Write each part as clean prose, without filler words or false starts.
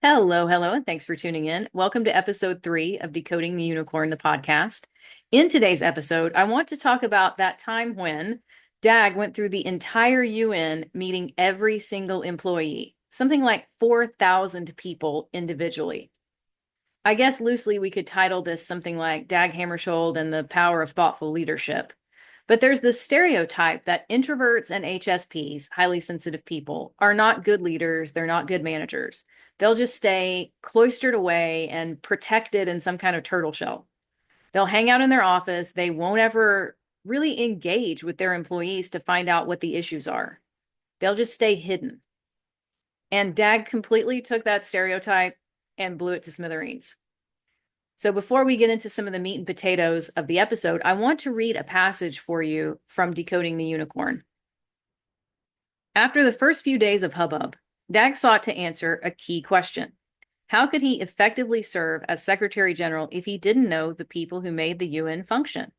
Hello, hello, and thanks for tuning in. Welcome to episode 3 of Decoding the Unicorn, the podcast. In today's episode, I want to talk about that time when Dag went through the entire UN meeting every single employee, something like 4,000 people individually. I guess loosely we could title this something like Dag Hammarskjöld and the Power of Thoughtful Leadership. But there's this stereotype that introverts and HSPs, highly sensitive people, are not good leaders, they're not good managers. They'll just stay cloistered away and protected in some kind of turtle shell. They'll hang out in their office. They won't ever really engage with their employees to find out what the issues are. They'll just stay hidden. And Dag completely took that stereotype and blew it to smithereens. So before we get into some of the meat and potatoes of the episode, I want to read a passage for you from Decoding the Unicorn. After the first few days of hubbub, Dag sought to answer a key question. How could he effectively serve as Secretary General if he didn't know the people who made the UN function?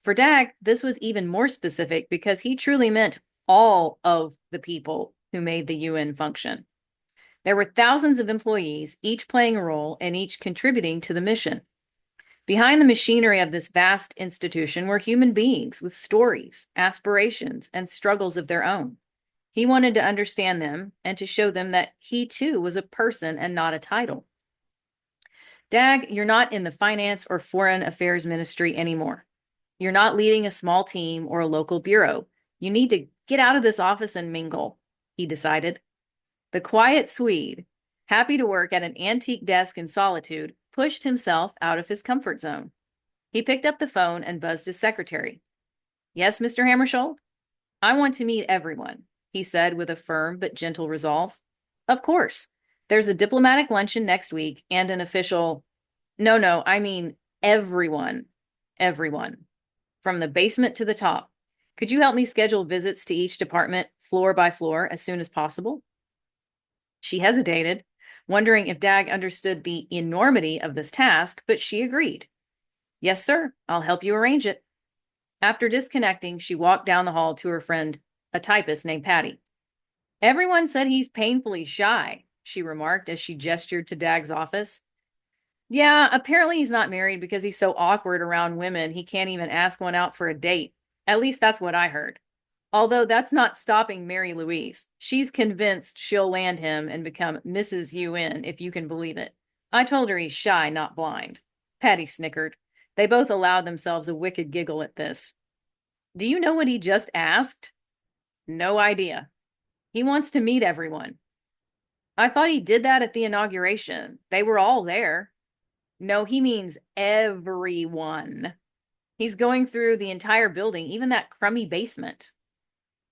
For Dag, this was even more specific because he truly meant all of the people who made the UN function. There were thousands of employees, each playing a role and each contributing to the mission. Behind the machinery of this vast institution were human beings with stories, aspirations, and struggles of their own. He wanted to understand them and to show them that he too was a person and not a title. Dag, you're not in the finance or foreign affairs ministry anymore. You're not leading a small team or a local bureau. You need to get out of this office and mingle, he decided. The quiet Swede, happy to work at an antique desk in solitude, pushed himself out of his comfort zone. He picked up the phone and buzzed his secretary. Yes, Mr. Hammarskjöld? I want to meet everyone, he said with a firm but gentle resolve. Of course. There's a diplomatic luncheon next week and an official... No, I mean everyone. Everyone. From the basement to the top. Could you help me schedule visits to each department, floor by floor, as soon as possible? She hesitated, wondering if Dag understood the enormity of this task, but she agreed. Yes, sir, I'll help you arrange it. After disconnecting, she walked down the hall to her friend, a typist named Patty. Everyone said he's painfully shy, she remarked as she gestured to Dag's office. Yeah, apparently he's not married because he's so awkward around women he can't even ask one out for a date. At least that's what I heard. Although that's not stopping Mary Louise. She's convinced she'll land him and become Mrs. UN, if you can believe it. I told her he's shy, not blind. Patty snickered. They both allowed themselves a wicked giggle at this. Do you know what he just asked? No idea. He wants to meet everyone. I thought he did that at the inauguration. They were all there. No, he means everyone. He's going through the entire building, even that crummy basement.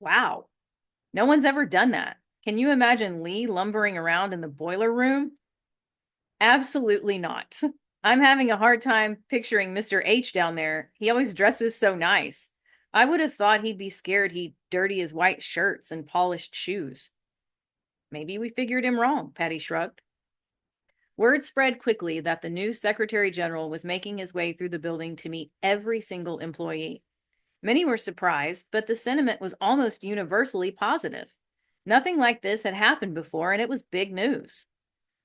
Wow. No one's ever done that. Can you imagine Lee lumbering around in the boiler room? Absolutely not. I'm having a hard time picturing Mr. H down there. He always dresses so nice. I would have thought he'd be scared he'd dirty his white shirts and polished shoes. Maybe we figured him wrong, Patty shrugged. Word spread quickly that the new Secretary General was making his way through the building to meet every single employee. Many were surprised, but the sentiment was almost universally positive. Nothing like this had happened before, and it was big news.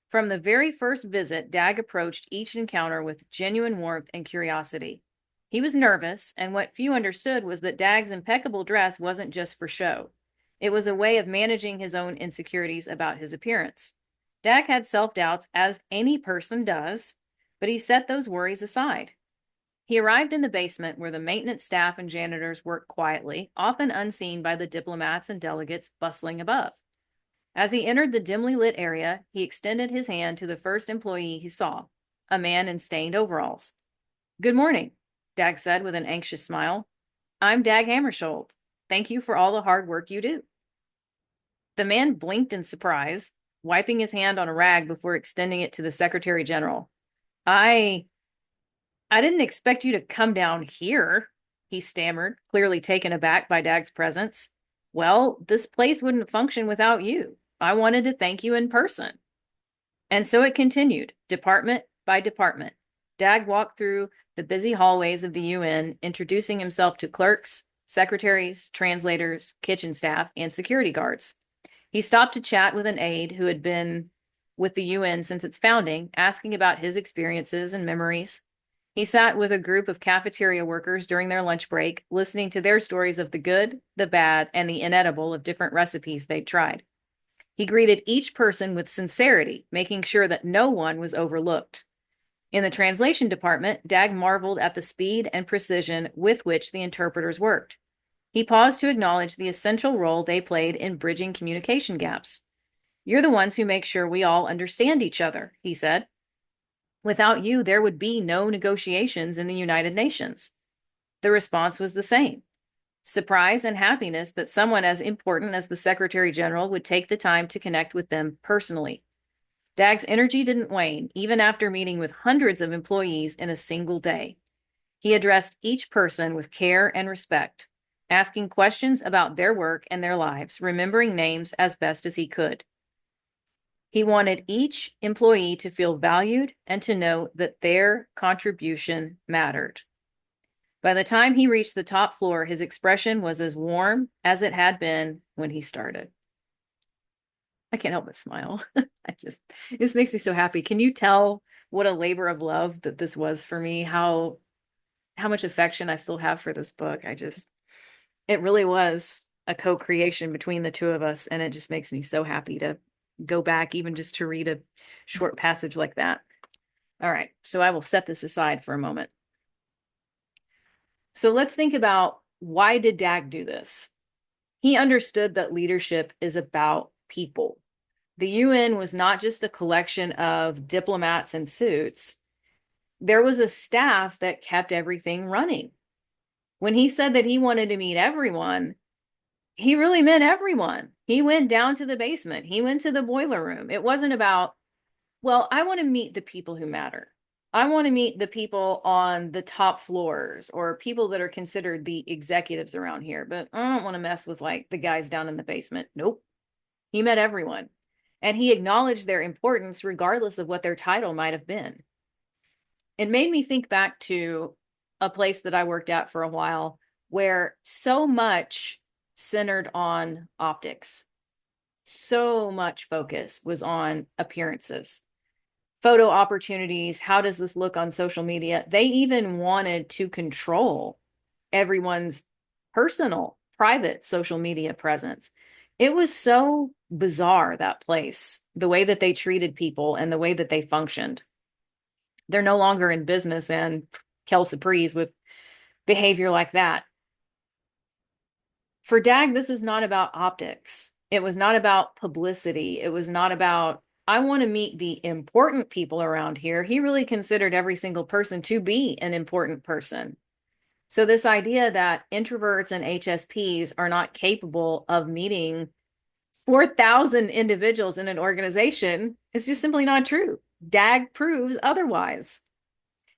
From the very first visit, Dag approached each encounter with genuine warmth and curiosity. He was nervous, and what few understood was that Dag's impeccable dress wasn't just for show. It was a way of managing his own insecurities about his appearance. Dag had self-doubts, as any person does, but he set those worries aside. He arrived in the basement where the maintenance staff and janitors worked quietly, often unseen by the diplomats and delegates bustling above. As he entered the dimly lit area, he extended his hand to the first employee he saw, a man in stained overalls. Good morning, Dag said with an anxious smile. I'm Dag Hammarskjöld. Thank you for all the hard work you do. The man blinked in surprise, wiping his hand on a rag before extending it to the Secretary General. I didn't expect you to come down here, he stammered, clearly taken aback by Dag's presence. Well, this place wouldn't function without you. I wanted to thank you in person. And so it continued, department by department. Dag walked through the busy hallways of the UN, introducing himself to clerks, secretaries, translators, kitchen staff, and security guards. He stopped to chat with an aide who had been with the UN since its founding, asking about his experiences and memories. He sat with a group of cafeteria workers during their lunch break, listening to their stories of the good, the bad, and the inedible of different recipes they'd tried. He greeted each person with sincerity, making sure that no one was overlooked. In the translation department, Dag marveled at the speed and precision with which the interpreters worked. He paused to acknowledge the essential role they played in bridging communication gaps. "You're the ones who make sure we all understand each other," he said. "Without you, there would be no negotiations in the United Nations." The response was the same: surprise and happiness that someone as important as the Secretary General would take the time to connect with them personally. Dag's energy didn't wane, even after meeting with hundreds of employees in a single day. He addressed each person with care and respect, asking questions about their work and their lives, remembering names as best as he could. He wanted each employee to feel valued and to know that their contribution mattered. By the time he reached the top floor, his expression was as warm as it had been when he started. I can't help but smile. This makes me so happy. Can you tell what a labor of love that this was for me? How much affection I still have for this book. It really was a co-creation between the two of us, and it just makes me so happy to go back even just to read a short passage like that. All right, so I will set this aside for a moment. So let's think about, why did Dag do this? He understood that leadership is about people. The UN was not just a collection of diplomats in suits. There was a staff that kept everything running. When he said that he wanted to meet everyone, he really meant everyone. He went down to the basement. He went to the boiler room. It wasn't about, well, I want to meet the people who matter. I want to meet the people on the top floors or people that are considered the executives around here, but I don't want to mess with like the guys down in the basement. Nope. He met everyone, and he acknowledged their importance regardless of what their title might have been. It made me think back to a place that I worked at for a while where so much centered on optics. So much focus was on appearances, photo opportunities. How does this look on social media? They even wanted to control everyone's personal, private social media presence. It was so bizarre, that place, the way that they treated people and the way that they functioned. They're no longer in business, and Kel Surprise with behavior like that. For Dag, this was not about optics. It was not about publicity. It was not about, I want to meet the important people around here. He really considered every single person to be an important person. So this idea that introverts and HSPs are not capable of meeting 4,000 individuals in an organization is just simply not true. Dag proves otherwise.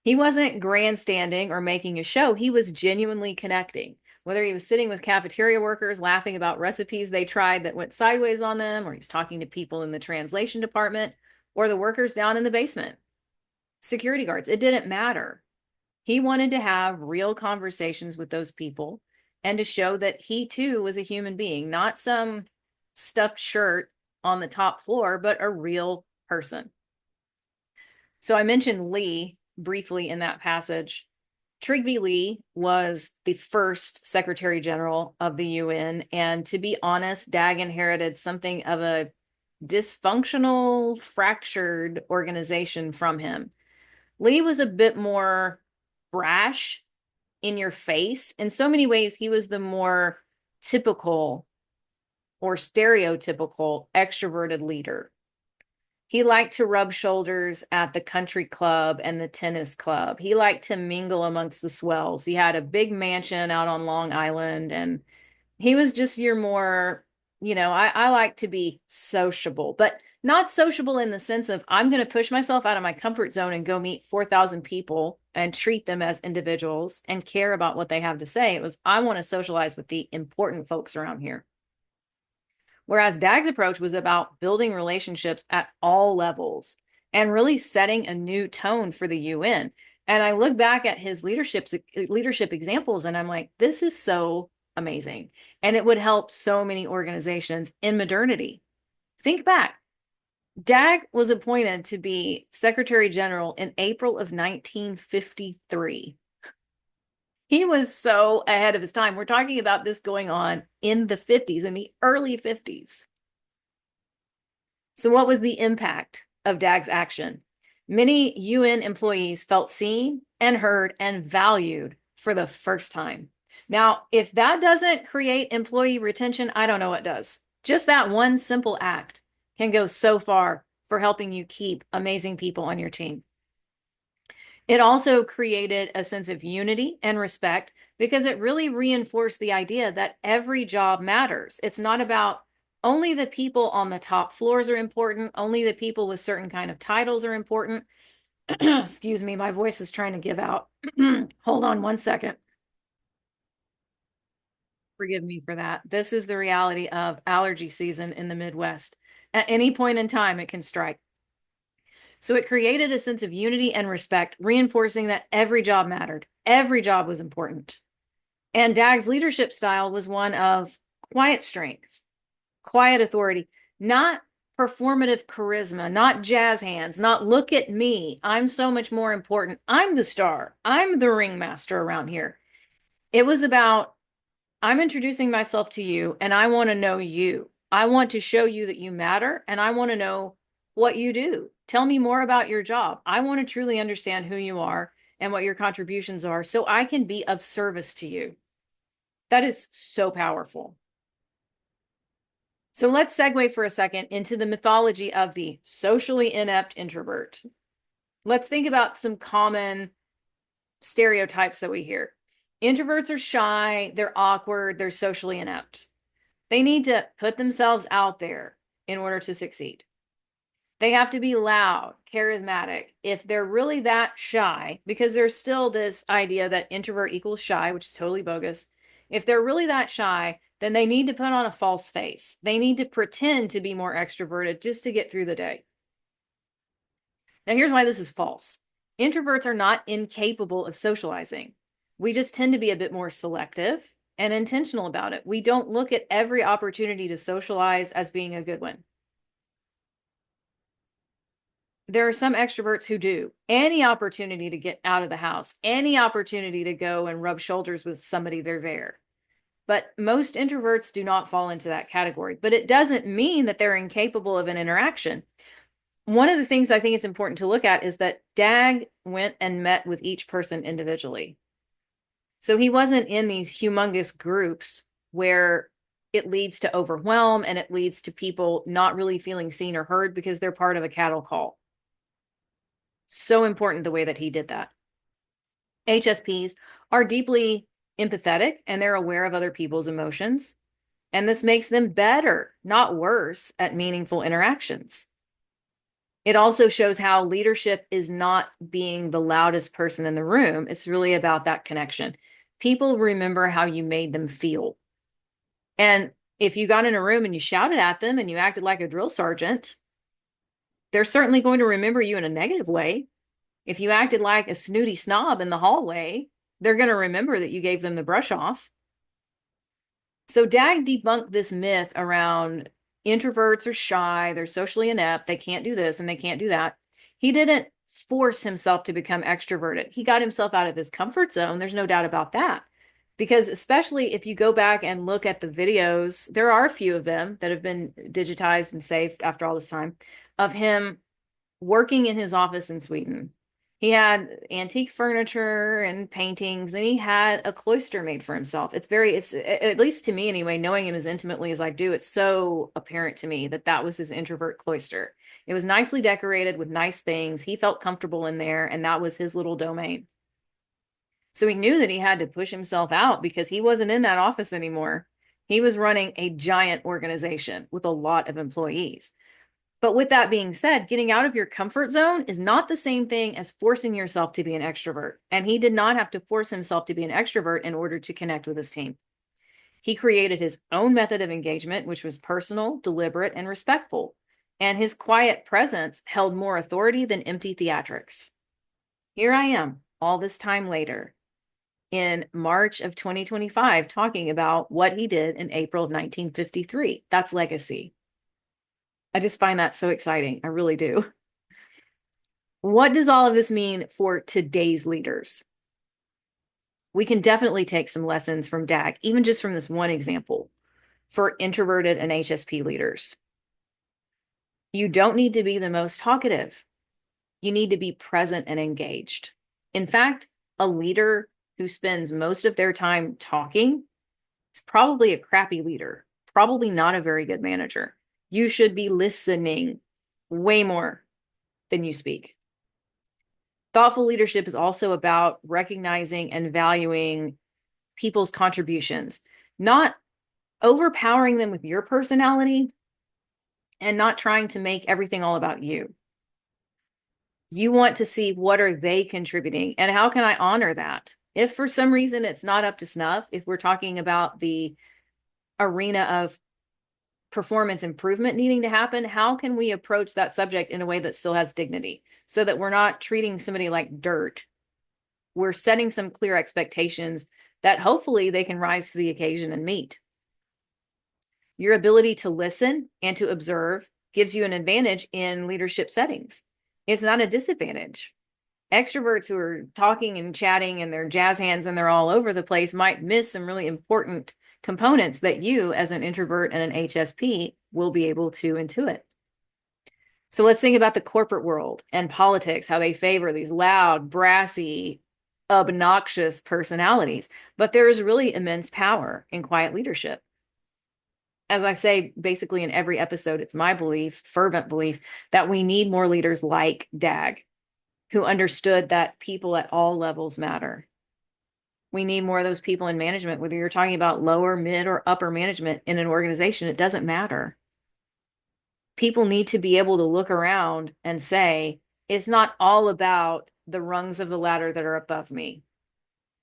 He wasn't grandstanding or making a show. He was genuinely connecting. Whether he was sitting with cafeteria workers laughing about recipes they tried that went sideways on them, or he was talking to people in the translation department, or the workers down in the basement, security guards, it didn't matter. He wanted to have real conversations with those people and to show that he too was a human being, not some stuffed shirt on the top floor, but a real person. So I mentioned Lee briefly in that passage. Trygve Lie was the first Secretary General of the UN, and to be honest, Dag inherited something of a dysfunctional, fractured organization from him. Lie was a bit more brash, in your face. In so many ways, he was the more typical or stereotypical extroverted leader. He liked to rub shoulders at the country club and the tennis club. He liked to mingle amongst the swells. He had a big mansion out on Long Island, and he was just your more, I like to be sociable, but not sociable in the sense of I'm going to push myself out of my comfort zone and go meet 4,000 people and treat them as individuals and care about what they have to say. It was, I want to socialize with the important folks around here. Whereas Dag's approach was about building relationships at all levels and really setting a new tone for the UN. And I look back at his leadership examples and I'm like, this is so amazing. And it would help so many organizations in modernity. Think back. Dag was appointed to be Secretary General in April of 1953. He was so ahead of his time. We're talking about this going on in the 50s, in the early 50s. So, what was the impact of Dag's action? Many UN employees felt seen and heard and valued for the first time. Now, if that doesn't create employee retention, I don't know what does. Just that one simple act can go so far for helping you keep amazing people on your team. It also created a sense of unity and respect because it really reinforced the idea that every job matters. It's not about only the people on the top floors are important, only the people with certain kind of titles are important. Excuse me, my voice is trying to give out. Hold on one second. Forgive me for that. This is the reality of allergy season in the Midwest. At any point in time, it can strike. So it created a sense of unity and respect, reinforcing that every job mattered. Every job was important. And Dag's leadership style was one of quiet strength, quiet authority, not performative charisma, not jazz hands, not look at me. I'm so much more important. I'm the star. I'm the ringmaster around here. It was about, I'm introducing myself to you and I want to know you. I want to show you that you matter and I want to know what you do. Tell me more about your job. I want to truly understand who you are and what your contributions are so I can be of service to you. That is so powerful. So let's segue for a second into the mythology of the socially inept introvert. Let's think about some common stereotypes that we hear. Introverts are shy, they're awkward, they're socially inept. They need to put themselves out there in order to succeed. They have to be loud, charismatic. If they're really that shy, because there's still this idea that introvert equals shy, which is totally bogus. If they're really that shy, then they need to put on a false face. They need to pretend to be more extroverted just to get through the day. Now, here's why this is false. Introverts are not incapable of socializing. We just tend to be a bit more selective and intentional about it. We don't look at every opportunity to socialize as being a good one. There are some extroverts who do. Any opportunity to get out of the house, any opportunity to go and rub shoulders with somebody, they're there. But most introverts do not fall into that category. But it doesn't mean that they're incapable of an interaction. One of the things I think it's important to look at is that Dag went and met with each person individually. So he wasn't in these humongous groups where it leads to overwhelm and it leads to people not really feeling seen or heard because they're part of a cattle call. So important the way that he did that. HSPs are deeply empathetic and they're aware of other people's emotions. And this makes them better, not worse, at meaningful interactions. It also shows how leadership is not being the loudest person in the room. It's really about that connection. People remember how you made them feel. And if you got in a room and you shouted at them and you acted like a drill sergeant, they're certainly going to remember you in a negative way. If you acted like a snooty snob in the hallway, they're going to remember that you gave them the brush off. So Dag debunked this myth around introverts are shy, they're socially inept, they can't do this and they can't do that. He didn't force himself to become extroverted. He got himself out of his comfort zone. There's no doubt about that. Because especially if you go back and look at the videos, there are a few of them that have been digitized and saved after all this time of him working in his office in Sweden. He had antique furniture and paintings, and he had a cloister made for himself. It's at least to me anyway, knowing him as intimately as I do, it's so apparent to me that that was his introvert cloister. It was nicely decorated with nice things. He felt comfortable in there, and that was his little domain. So he knew that he had to push himself out because he wasn't in that office anymore. He was running a giant organization with a lot of employees. But with that being said, getting out of your comfort zone is not the same thing as forcing yourself to be an extrovert. And he did not have to force himself to be an extrovert in order to connect with his team. He created his own method of engagement, which was personal, deliberate, and respectful. And his quiet presence held more authority than empty theatrics. Here I am, all this time later, in March of 2025, talking about what he did in April of 1953. That's legacy. I just find that so exciting. I really do. What does all of this mean for today's leaders? We can definitely take some lessons from Dag, even just from this one example, for introverted and HSP leaders. You don't need to be the most talkative. You need to be present and engaged. In fact, a leader who spends most of their time talking is probably a crappy leader, probably not a very good manager. You should be listening way more than you speak. Thoughtful leadership is also about recognizing and valuing people's contributions, not overpowering them with your personality and not trying to make everything all about you. You want to see what are they contributing and how can I honor that? If for some reason it's not up to snuff, if we're talking about the arena of performance improvement needing to happen, how can we approach that subject in a way that still has dignity so that we're not treating somebody like dirt? We're setting some clear expectations that hopefully they can rise to the occasion and meet. Your ability to listen and to observe gives you an advantage in leadership settings. It's not a disadvantage. Extroverts who are talking and chatting and they're jazz hands and they're all over the place might miss some really important components that you, as an introvert and an HSP, will be able to intuit. So let's think about the corporate world and politics, how they favor these loud, brassy, obnoxious personalities. But there is really immense power in quiet leadership. As I say, basically in every episode, it's my belief, fervent belief, that we need more leaders like Dag, who understood that people at all levels matter. We need more of those people in management, whether you're talking about lower, mid, or upper management in an organization, it doesn't matter. People need to be able to look around and say, it's not all about the rungs of the ladder that are above me.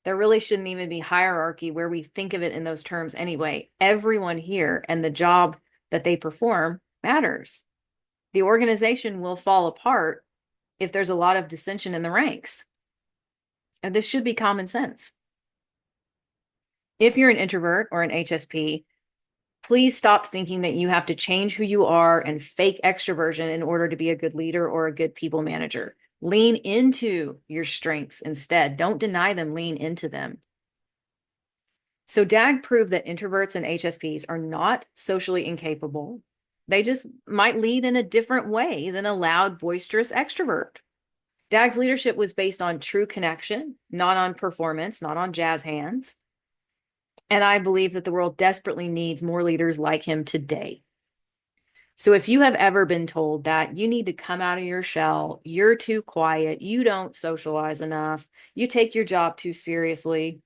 There really shouldn't even be hierarchy where we think of it in those terms anyway. Everyone here and the job that they perform matters. The organization will fall apart if there's a lot of dissension in the ranks. And this should be common sense. If you're an introvert or an HSP, please stop thinking that you have to change who you are and fake extroversion in order to be a good leader or a good people manager. Lean into your strengths instead. Don't deny them, lean into them. So Dag proved that introverts and HSPs are not socially incapable. They just might lead in a different way than a loud, boisterous extrovert. Dag's leadership was based on true connection, not on performance, not on jazz hands. And I believe that the world desperately needs more leaders like him today. So if you have ever been told that you need to come out of your shell, you're too quiet, you don't socialize enough, you take your job too seriously,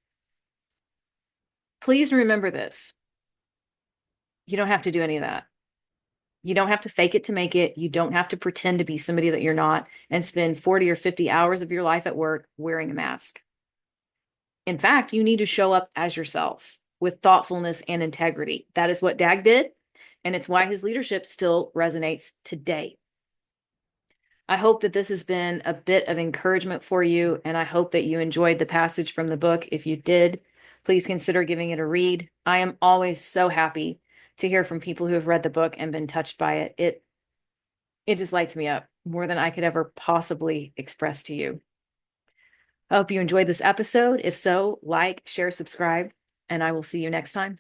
please remember this. You don't have to do any of that. You don't have to fake it to make it. You don't have to pretend to be somebody that you're not and spend 40 or 50 hours of your life at work wearing a mask. In fact, you need to show up as yourself with thoughtfulness and integrity. That is what Dag did, and it's why his leadership still resonates today. I hope that this has been a bit of encouragement for you, and I hope that you enjoyed the passage from the book. If you did, please consider giving it a read. I am always so happy to hear from people who have read the book and been touched by it. It just lights me up more than I could ever possibly express to you. I hope you enjoyed this episode. If so, like, share, subscribe, and I will see you next time.